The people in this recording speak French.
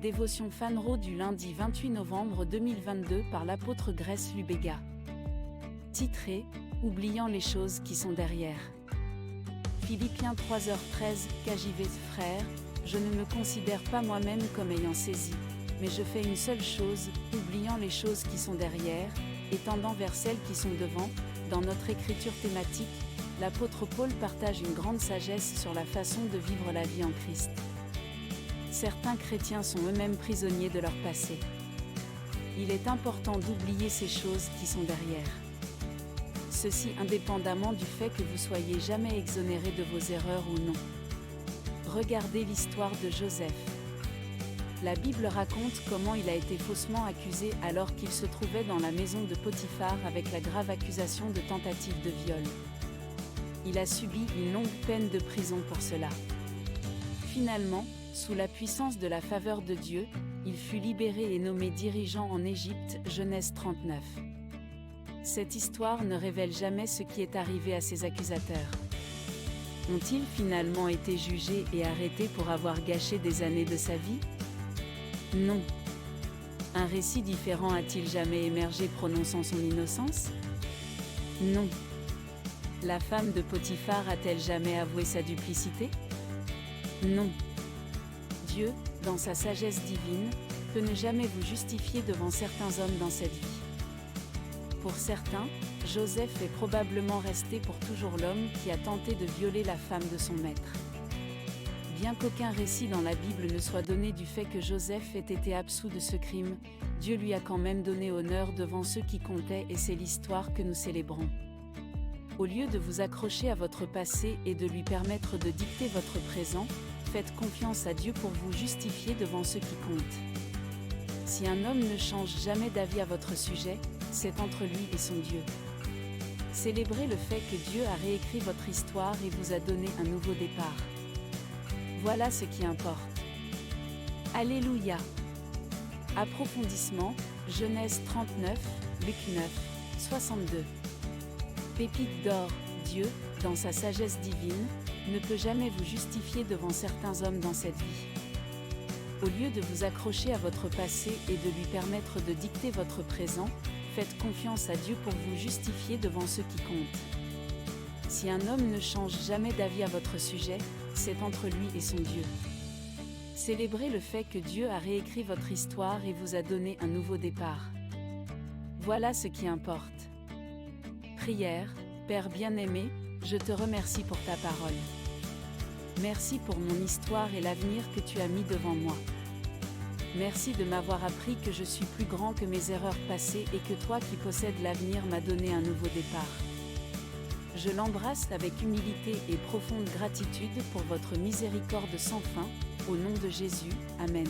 Dévotion Fanro du lundi 28 novembre 2022 par l'apôtre Grace Lubega. Titré « Oubliant les choses qui sont derrière ». Philippiens 3h13 KJV. Frères, je ne me considère pas moi-même comme ayant saisi, mais je fais une seule chose, oubliant les choses qui sont derrière, et tendant vers celles qui sont devant. Dans notre écriture thématique, l'apôtre Paul partage une grande sagesse sur la façon de vivre la vie en Christ. Certains chrétiens sont eux-mêmes prisonniers de leur passé. Il est important d'oublier ces choses qui sont derrière. Ceci indépendamment du fait que vous soyez jamais exonéré de vos erreurs ou non. Regardez l'histoire de Joseph. La Bible raconte comment il a été faussement accusé alors qu'il se trouvait dans la maison de Potiphar avec la grave accusation de tentative de viol. Il a subi une longue peine de prison pour cela. Finalement, sous la puissance de la faveur de Dieu, il fut libéré et nommé dirigeant en Égypte, Genèse 39. Cette histoire ne révèle jamais ce qui est arrivé à ses accusateurs. Ont-ils finalement été jugés et arrêtés pour avoir gâché des années de sa vie? Non. Un récit différent a-t-il jamais émergé prononçant son innocence? Non. La femme de Potiphar a-t-elle jamais avoué sa duplicité? Non. Dieu, dans sa sagesse divine, peut ne jamais vous justifier devant certains hommes dans cette vie. Pour certains, Joseph est probablement resté pour toujours l'homme qui a tenté de violer la femme de son maître. Bien qu'aucun récit dans la Bible ne soit donné du fait que Joseph ait été absous de ce crime, Dieu lui a quand même donné honneur devant ceux qui comptaient et c'est l'histoire que nous célébrons. Au lieu de vous accrocher à votre passé et de lui permettre de dicter votre présent, faites confiance à Dieu pour vous justifier devant ceux qui comptent. Si un homme ne change jamais d'avis à votre sujet, c'est entre lui et son Dieu. Célébrez le fait que Dieu a réécrit votre histoire et vous a donné un nouveau départ. Voilà ce qui importe. Alléluia. Approfondissement, Genèse 39, Luc 9, 62. Pépite d'or, Dieu, dans sa sagesse divine, ne peut jamais vous justifier devant certains hommes dans cette vie. Au lieu de vous accrocher à votre passé et de lui permettre de dicter votre présent, faites confiance à Dieu pour vous justifier devant ceux qui comptent. Si un homme ne change jamais d'avis à votre sujet, c'est entre lui et son Dieu. Célébrez le fait que Dieu a réécrit votre histoire et vous a donné un nouveau départ. Voilà ce qui importe. Prière, Père bien-aimé, je te remercie pour ta parole. Merci pour mon histoire et l'avenir que tu as mis devant moi. Merci de m'avoir appris que je suis plus grand que mes erreurs passées et que toi qui possèdes l'avenir m'as donné un nouveau départ. Je l'embrasse avec humilité et profonde gratitude pour votre miséricorde sans fin, au nom de Jésus, Amen.